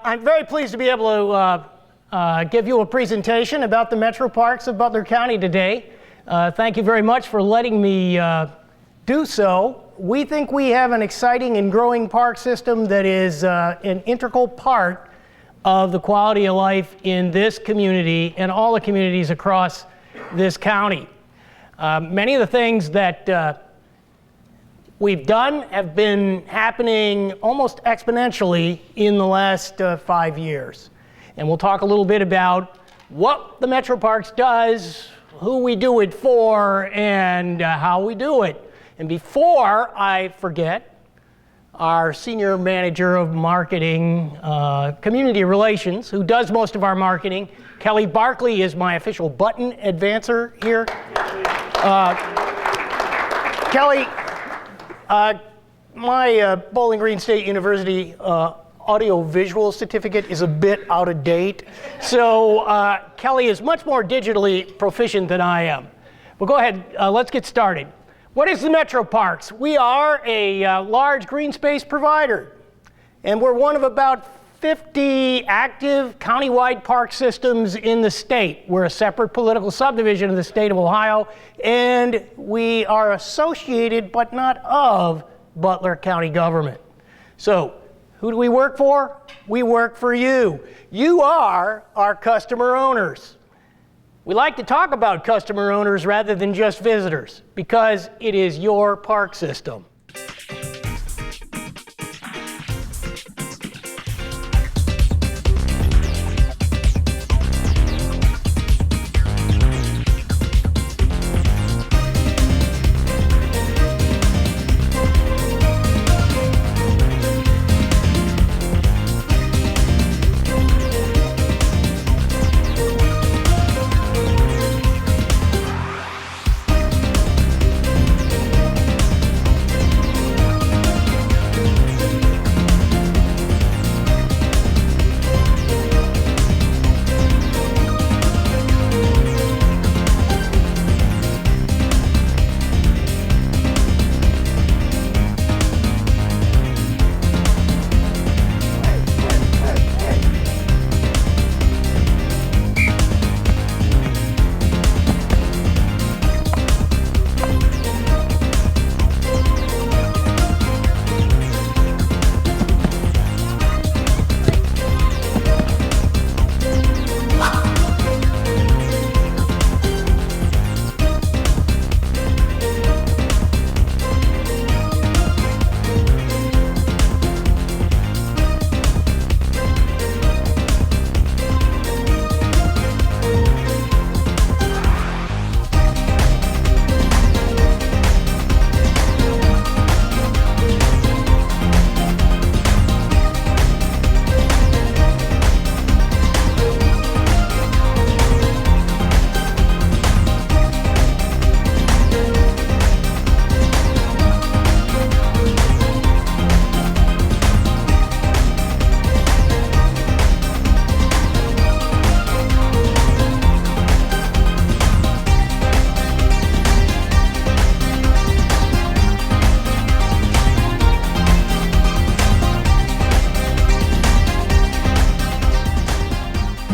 I'm very pleased to be able to give you a presentation about the MetroParks of Butler County today. Thank you very much for letting me do so. We think we have an exciting and growing park system that is an integral part of the quality of life in this community and all the communities across this county. Many of the things that we've done have been happening almost exponentially in the last 5 years. And we'll talk a little bit about what the MetroParks does, who we do it for, and how we do it. And before I forget, our Senior Manager of Marketing, Community Relations, who does most of our marketing, Kelly Barkley, is my official button advancer here. Kelly, my Bowling Green State University audio-visual certificate is a bit out of date, so Kelly is much more digitally proficient than I am. Well, go ahead, let's get started. What is the MetroParks? We are a large green space provider, and we're one of about 50 active countywide park systems in the state. We're a separate political subdivision of the state of Ohio, and we are associated but not of Butler County government. So, who do we work for? We work for you. You are our customer owners. We like to talk about customer owners rather than just visitors because it is your park system.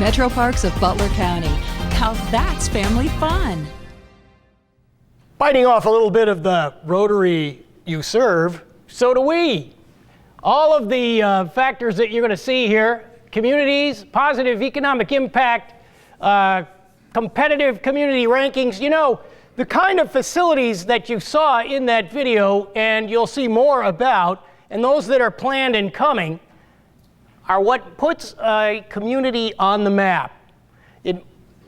MetroParks of Butler County. Now that's family fun. Biting off a little bit of the rotary you serve, so do we. All of the factors that you're going to see here, communities, positive economic impact, competitive community rankings, you know, the kind of facilities that you saw in that video and you'll see more about, and those that are planned and coming, are what puts a community on the map.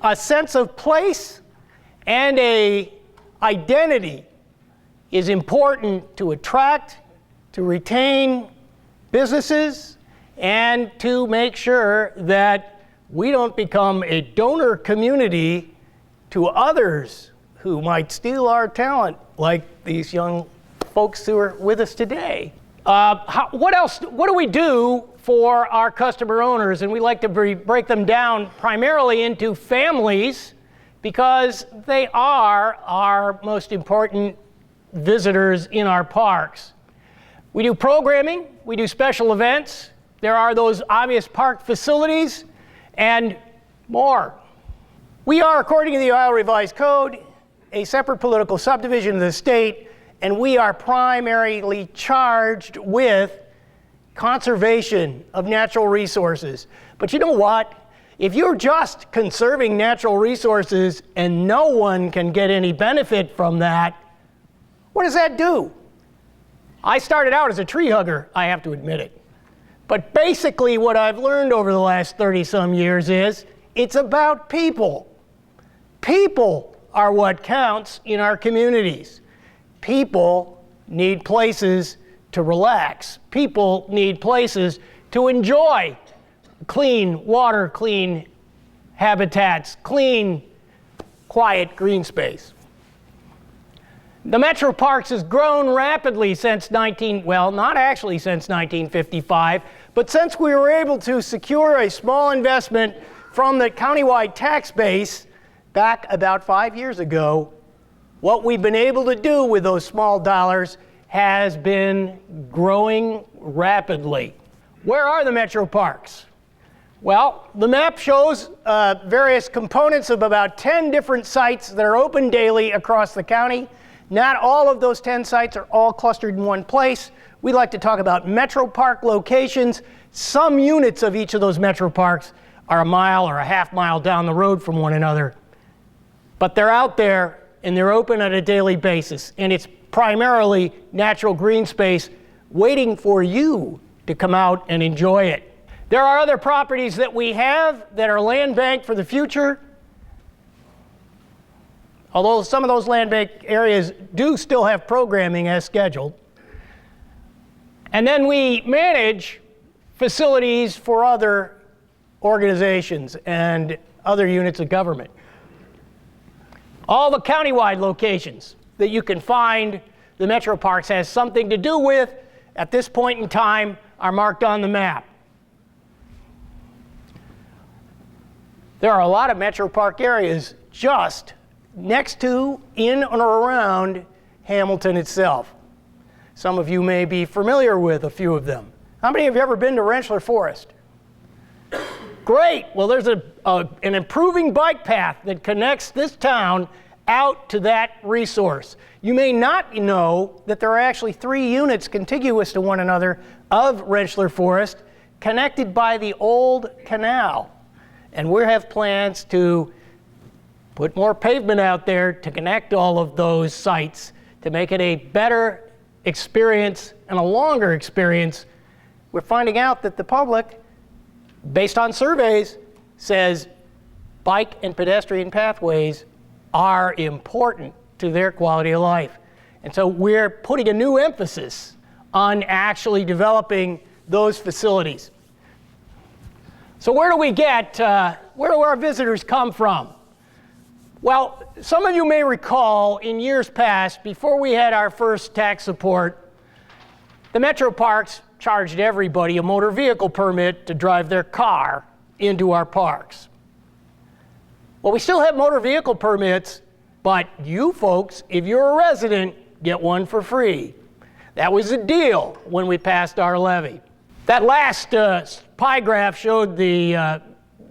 A sense of place and a identity is important to attract, to retain businesses, and to make sure that we don't become a donor community to others who might steal our talent, like these young folks who are with us today. What else? What do we do for our customer owners? And we like to break them down primarily into families because they are our most important visitors in our parks. We do programming, we do special events, There are those obvious park facilities and more. We are, according to the Ohio Revised Code, a separate political subdivision of the state, and we are primarily charged with conservation of natural resources. But you know what? If you're just conserving natural resources and no one can get any benefit from that, what does that do? I started out as a tree hugger, I have to admit it. But basically what I've learned over the last 30-some years is it's about people. People are what counts in our communities. People need places to relax. People need places to enjoy clean water, clean habitats, clean, quiet green space. The MetroParks has grown rapidly since not actually since 1955, but since we were able to secure a small investment from the countywide tax base back about 5 years ago, what we've been able to do with those small dollars has been growing rapidly. Where are the MetroParks? Well, the map shows various components of about 10 different sites that are open daily across the county. Not all of those 10 sites are all clustered in one place. We like to talk about MetroPark locations. Some units of each of those MetroParks are a mile or a half mile down the road from one another. But they're out there and they're open on a daily basis. And it's primarily natural green space waiting for you to come out and enjoy it. There are other properties that we have that are land banked for the future. Although some of those land bank areas do still have programming as scheduled. And then we manage facilities for other organizations and other units of government. All the countywide locations that you can find the MetroParks has something to do with at this point in time are marked on the map. There are a lot of MetroPark areas just next to, in, or around Hamilton itself. Some of you may be familiar with a few of them. How many of you ever been to Rentschler Forest? Great. Well, there's an improving bike path that connects this town out to that resource. You may not know that there are actually 3 units contiguous to one another of Rentschler Forest connected by the old canal. And we have plans to put more pavement out there to connect all of those sites to make it a better experience and a longer experience. We're finding out that the public, based on surveys, says bike and pedestrian pathways are important to their quality of life. And so we're putting a new emphasis on actually developing those facilities. So where do our visitors come from? Well, some of you may recall in years past, before we had our first tax support, the MetroParks charged everybody a motor vehicle permit to drive their car into our parks. Well, we still have motor vehicle permits, but you folks, if you're a resident, get one for free. That was the deal when we passed our levy. That last pie graph showed the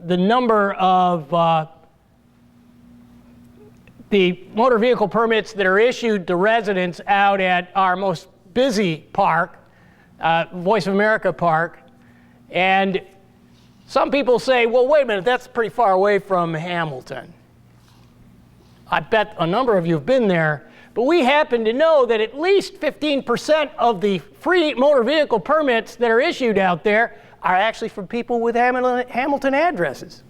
number of the motor vehicle permits that are issued to residents out at our most busy park, Voice of America Park. And some people say, well, wait a minute, that's pretty far away from Hamilton. I bet a number of you have been there, but we happen to know that at least 15% of the free motor vehicle permits that are issued out there are actually from people with Hamilton addresses.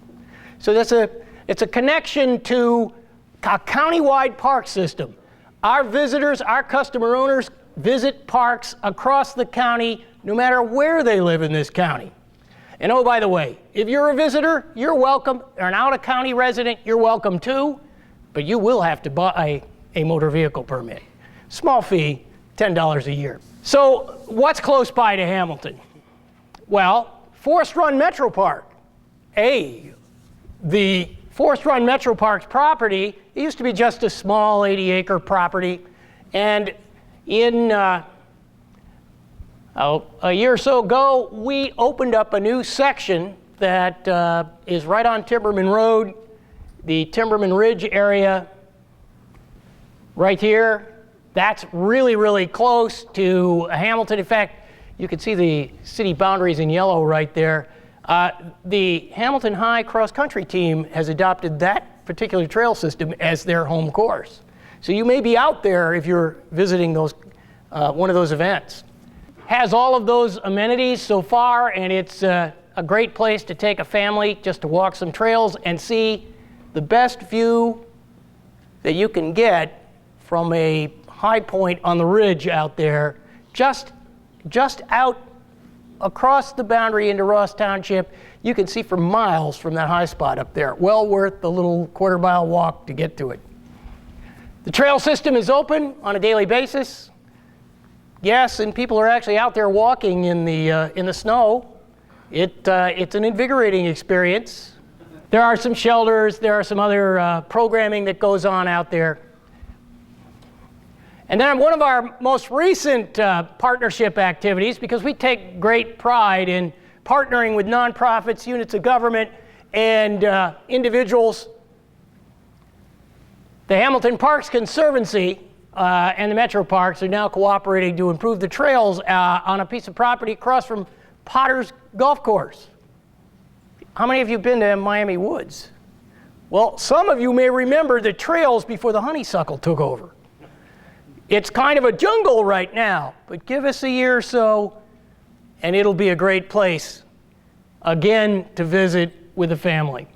So it's a connection to a countywide park system. Our visitors, our customer owners visit parks across the county no matter where they live in this county. And oh, by the way, if you're a visitor, you're welcome, or an out-of-county resident, you're welcome too, but you will have to buy a motor vehicle permit. Small fee, $10 a year. So what's close by to Hamilton? Well, Forest Run MetroPark. The Forest Run MetroPark's property, it used to be just a small 80-acre property, and in A year or so ago, we opened up a new section that is right on Timberman Road, the Timberman Ridge area right here. That's really, really close to Hamilton. In fact, you can see the city boundaries in yellow right there. The Hamilton High cross-country team has adopted that particular trail system as their home course. So you may be out there if you're visiting those, one of those events. Has all of those amenities so far, and it's a great place to take a family just to walk some trails and see the best view that you can get from a high point on the ridge out there, just out across the boundary into Ross Township. You can see for miles from that high spot up there. Well worth the little quarter-mile walk to get to it. The trail system is open on a daily basis. Yes, and people are actually out there walking in the snow. It's an invigorating experience. There are some shelters. There are some other programming that goes on out there. And then one of our most recent partnership activities, because we take great pride in partnering with nonprofits, units of government, and individuals, the Hamilton Parks Conservancy and the MetroParks are now cooperating to improve the trails on a piece of property across from Potter's Golf Course. How many of you have been to Miami Woods? Well, some of you may remember the trails before the honeysuckle took over. It's kind of a jungle right now, but give us a year or so, and it'll be a great place, again, to visit with the family.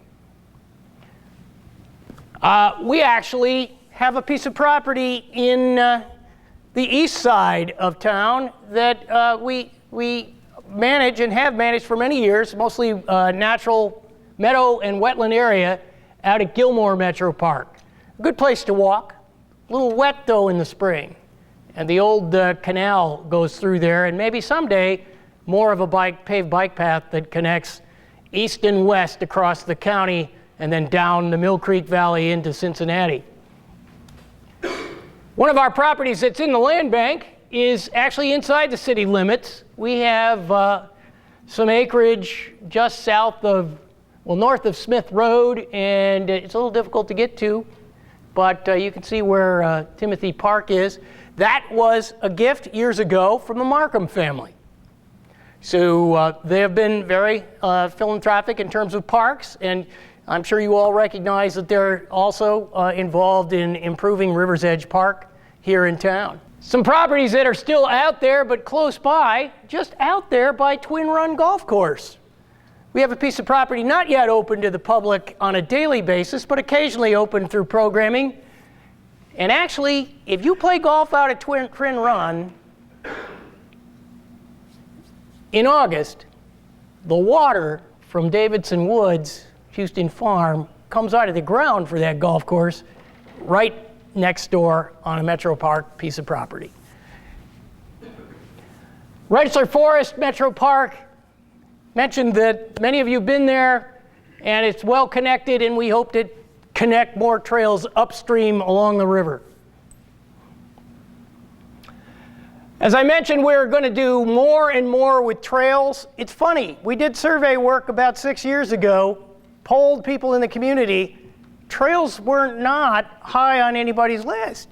We actually have a piece of property in the east side of town that we manage and have managed for many years, mostly natural meadow and wetland area out at Gilmore MetroPark. A good place to walk. A little wet, though, in the spring. And the old canal goes through there, and maybe someday more of a paved bike path that connects east and west across the county and then down the Mill Creek Valley into Cincinnati. One of our properties that's in the land bank is actually inside the city limits. We have some acreage just south of, well, north of Smith Road, and it's a little difficult to get to. But you can see where Timothy Park is. That was a gift years ago from the Markham family. So they have been very philanthropic in terms of parks, and I'm sure you all recognize that they're also involved in improving River's Edge Park here in town. Some properties that are still out there but close by, just out there by Twin Run Golf Course. We have a piece of property not yet open to the public on a daily basis, but occasionally open through programming. And actually, if you play golf out at Twin Run in August, the water from Davidson Woods, Houston Farm, comes out of the ground for that golf course right next door on a MetroPark piece of property. Rentschler Forest, MetroPark, mentioned that many of you have been there, and it's well connected, and we hope to connect more trails upstream along the river. As I mentioned, we're going to do more and more with trails. It's funny, we did survey work about 6 years ago, polled people in the community. Trails were not high on anybody's list.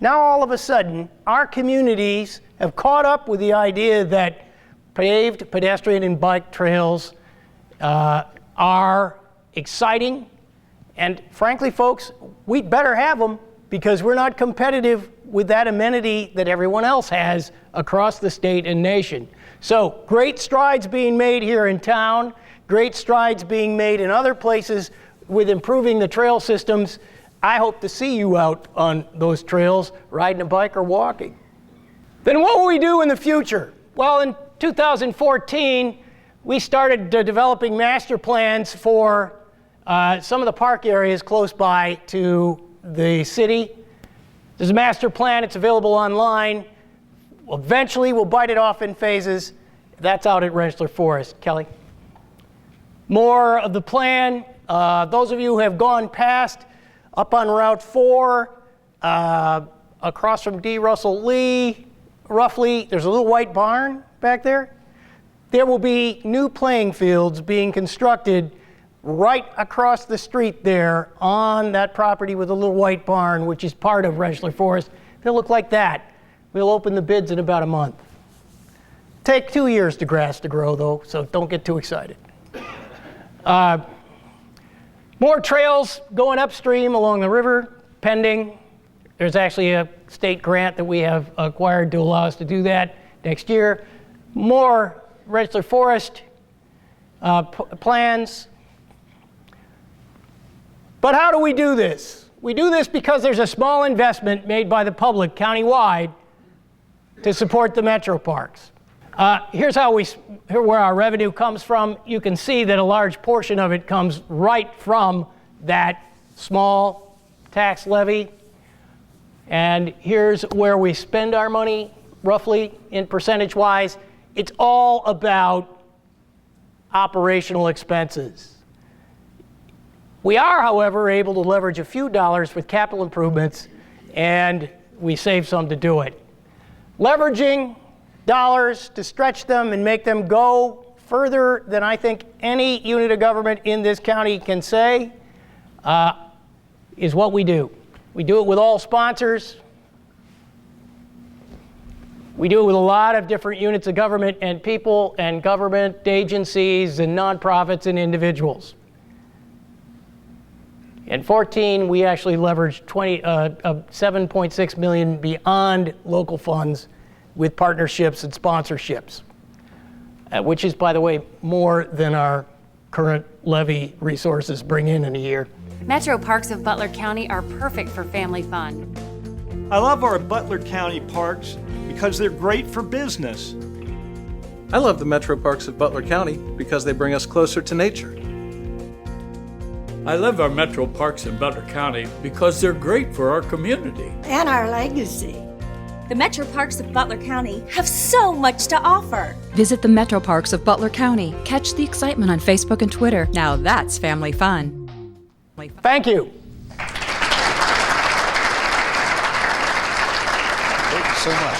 Now all of a sudden, our communities have caught up with the idea that paved pedestrian and bike trails are exciting, and frankly, folks, we'd better have them because we're not competitive with that amenity that everyone else has across the state and nation. So great strides being made here in town, great strides being made in other places with improving the trail systems. I hope to see you out on those trails, riding a bike or walking. Then what will we do in the future? Well, in 2014, we started developing master plans for some of the park areas close by to the city. There's a master plan. It's available online. Eventually, we'll bite it off in phases. That's out at Rentschler Forest. Kelly? More of the plan. Those of you who have gone past, up on Route 4, across from D. Russell Lee, roughly, there's a little white barn back there. There will be new playing fields being constructed right across the street there on that property with a little white barn, which is part of Rentschler Forest. They'll look like that. We'll open the bids in about a month. Take 2 years to grass to grow, though, so don't get too excited. More trails going upstream along the river, pending. There's actually a state grant that we have acquired to allow us to do that next year. More Rentschler Forest plans. But how do we do this? We do this because there's a small investment made by the public countywide to support the MetroParks. Here's where our revenue comes from. You can see that a large portion of it comes right from that small tax levy. And here's where we spend our money, roughly, in percentage-wise. It's all about operational expenses. We are, however, able to leverage a few dollars with capital improvements, and we save some to do it. Leveraging dollars to stretch them and make them go further than I think any unit of government in this county can say is what we do. We do it with all sponsors. We do it with a lot of different units of government and people and government agencies and nonprofits and individuals. In 2014, we actually leveraged $7.6 million beyond local funds with partnerships and sponsorships, which is, by the way, more than our current levy resources bring in a year. MetroParks of Butler County are perfect for family fun. I love our Butler County parks because they're great for business. I love the MetroParks of Butler County because they bring us closer to nature. I love our MetroParks in Butler County because they're great for our community. And our legacy. The MetroParks of Butler County have so much to offer. Visit the MetroParks of Butler County. Catch the excitement on Facebook and Twitter. Now that's family fun. Thank you. Thank you so much.